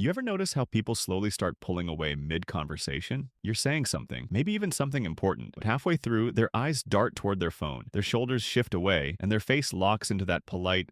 You ever notice how people slowly start pulling away mid-conversation? You're saying something, maybe even something important, but halfway through, their eyes dart toward their phone, their shoulders shift away, and their face locks into that polite,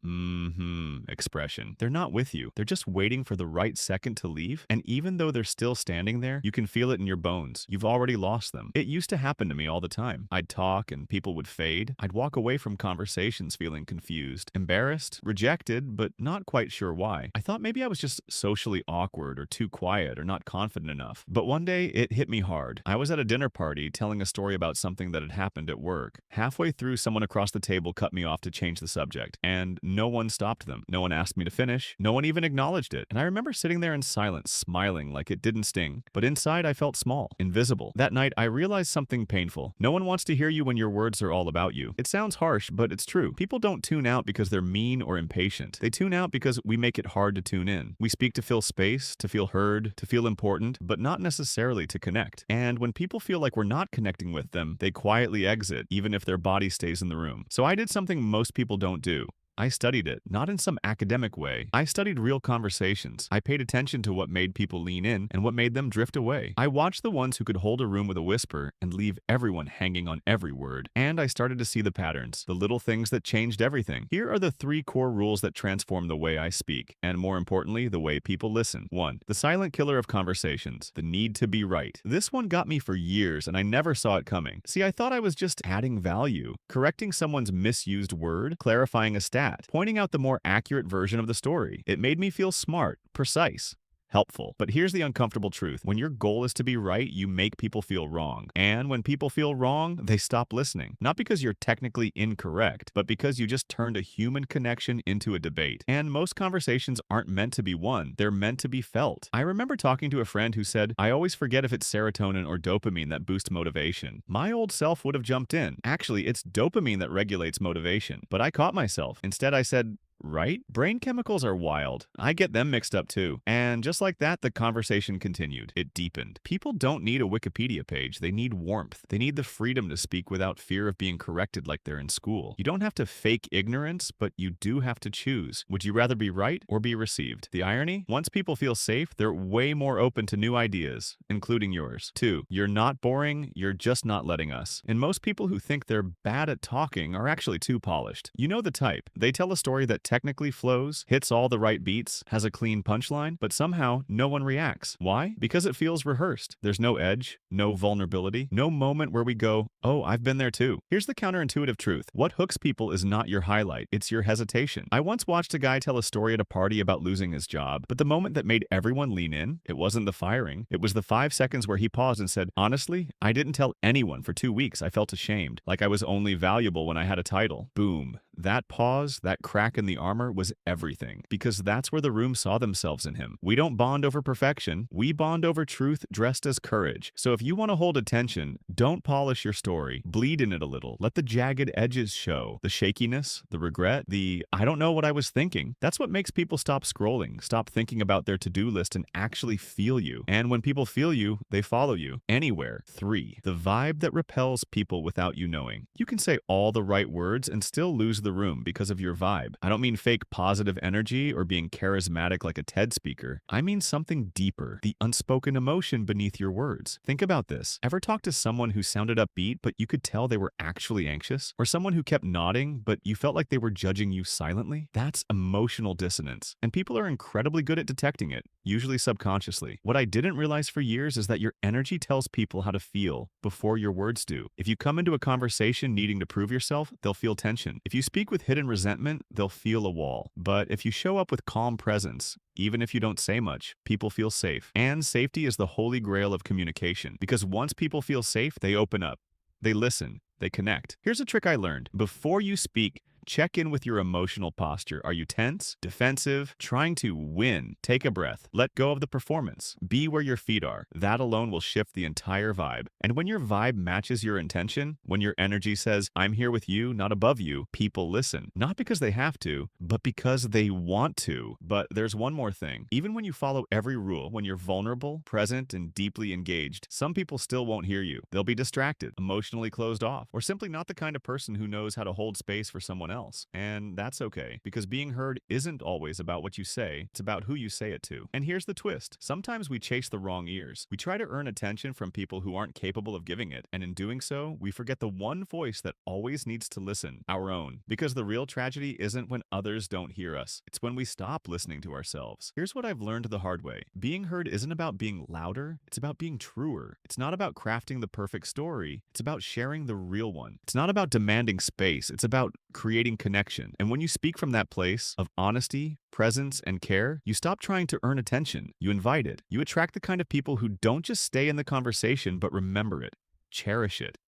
expression. They're not with you. They're just waiting for the right second to leave, and even though they're still standing there, you can feel it in your bones. You've already lost them. It used to happen to me all the time. I'd talk, and people would fade. I'd walk away from conversations feeling confused, embarrassed, rejected, but not quite sure why. I thought maybe I was just socially awkward or too quiet or not confident enough. But one day it hit me hard. I was at a dinner party telling a story about something that had happened at work. Halfway through, someone across the table cut me off to change the subject, and no one stopped them. No one asked me to finish. No one even acknowledged it. And I remember sitting there in silence, smiling like it didn't sting. But inside, I felt small, invisible. That night, I realized something painful. No one wants to hear you when your words are all about you. It sounds harsh, but it's true. People don't tune out because they're mean or impatient. They tune out because we make it hard to tune in. We speak to fill space, to feel heard, to feel important, but not necessarily to connect. And when people feel like we're not connecting with them, they quietly exit, even if their body stays in the room. So I did something most people don't do. I studied it, not in some academic way. I studied real conversations. I paid attention to what made people lean in and what made them drift away. I watched the ones who could hold a room with a whisper and leave everyone hanging on every word. And I started to see the patterns, the little things that changed everything. Here are the 3 core rules that transform the way I speak, and more importantly, the way people listen. 1. The silent killer of conversations, the need to be right. This one got me for years, and I never saw it coming. See, I thought I was just adding value, correcting someone's misused word, clarifying a stat, pointing out the more accurate version of the story. It made me feel smart, precise, helpful. But here's the uncomfortable truth. When your goal is to be right, you make people feel wrong. And when people feel wrong, they stop listening. Not because you're technically incorrect, but because you just turned a human connection into a debate. And most conversations aren't meant to be won. They're meant to be felt. I remember talking to a friend who said, "I always forget if it's serotonin or dopamine that boost motivation." My old self would have jumped in. Actually, it's dopamine that regulates motivation. But I caught myself. Instead, I said, right? Brain chemicals are wild. I get them mixed up too. And just like that, the conversation continued. It deepened. People don't need a Wikipedia page. They need warmth. They need the freedom to speak without fear of being corrected like they're in school. You don't have to fake ignorance, but you do have to choose. Would you rather be right or be received? The irony? Once people feel safe, they're way more open to new ideas, including yours. 2. You're not boring. You're just not letting us. And most people who think they're bad at talking are actually too polished. You know the type. They tell a story that technically flows, hits all the right beats, has a clean punchline, but somehow no one reacts. Why? Because it feels rehearsed. There's no edge, no vulnerability, no moment where we go, "Oh, I've been there too." Here's the counterintuitive truth. What hooks people is not your highlight, it's your hesitation. I once watched a guy tell a story at a party about losing his job, but the moment that made everyone lean in, it wasn't the firing. It was the 5 seconds where he paused and said, "Honestly, I didn't tell anyone for 2 weeks. I felt ashamed, like I was only valuable when I had a title." Boom. That pause, that crack in the armor was everything, because that's where the room saw themselves in him. We don't bond over perfection. We bond over truth dressed as courage. So if you want to hold attention, don't polish your story. Bleed in it a little. Let the jagged edges show. The shakiness, the regret, the "I don't know what I was thinking." That's what makes people stop scrolling, stop thinking about their to-do list, and actually feel you. And when people feel you, they follow you. Anywhere. 3. The vibe that repels people without you knowing. You can say all the right words and still lose the room because of your vibe. I don't mean fake positive energy or being charismatic like a TED speaker. I mean something deeper, the unspoken emotion beneath your words. Think about this. Ever talk to someone who sounded upbeat, but you could tell they were actually anxious? Or someone who kept nodding, but you felt like they were judging you silently? That's emotional dissonance. And people are incredibly good at detecting it, usually subconsciously. What I didn't realize for years is that your energy tells people how to feel before your words do. If you come into a conversation needing to prove yourself, they'll feel tension. If you speak with hidden resentment, they'll feel a wall. But if you show up with calm presence, even if you don't say much, people feel safe. And safety is the holy grail of communication, because once people feel safe, they open up. They listen. They connect. Here's a trick I learned. Before you speak, check in with your emotional posture. Are you tense, defensive, trying to win? Take a breath. Let go of the performance. Be where your feet are. That alone will shift the entire vibe. And when your vibe matches your intention, when your energy says, "I'm here with you, not above you," people listen. Not because they have to, but because they want to. But there's one more thing. Even when you follow every rule, when you're vulnerable, present, and deeply engaged, some people still won't hear you. They'll be distracted, emotionally closed off, or simply not the kind of person who knows how to hold space for someone else. else. And that's okay, because being heard isn't always about what you say, it's about who you say it to. And here's the twist. Sometimes we chase the wrong ears. We try to earn attention from people who aren't capable of giving it, and in doing so, we forget the one voice that always needs to listen, our own. Because the real tragedy isn't when others don't hear us, it's when we stop listening to ourselves. Here's what I've learned the hard way. Being heard isn't about being louder, it's about being truer. It's not about crafting the perfect story, it's about sharing the real one. It's not about demanding space, it's about creating connection. And when you speak from that place of honesty, presence, and care, you stop trying to earn attention. You invite it. You attract the kind of people who don't just stay in the conversation, but remember it, cherish it,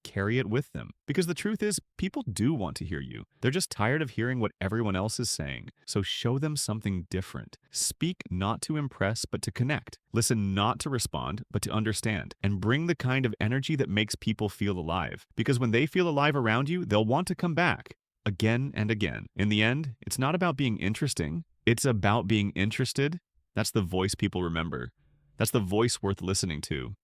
carry it with them. Because the truth is, people do want to hear you. They're just tired of hearing what everyone else is saying. So show them something different. Speak not to impress, but to connect. Listen not to respond, but to understand. And bring the kind of energy that makes people feel alive. Because when they feel alive around you, they'll want to come back. Again and again. In the end, it's not about being interesting. It's about being interested. That's the voice people remember. That's the voice worth listening to.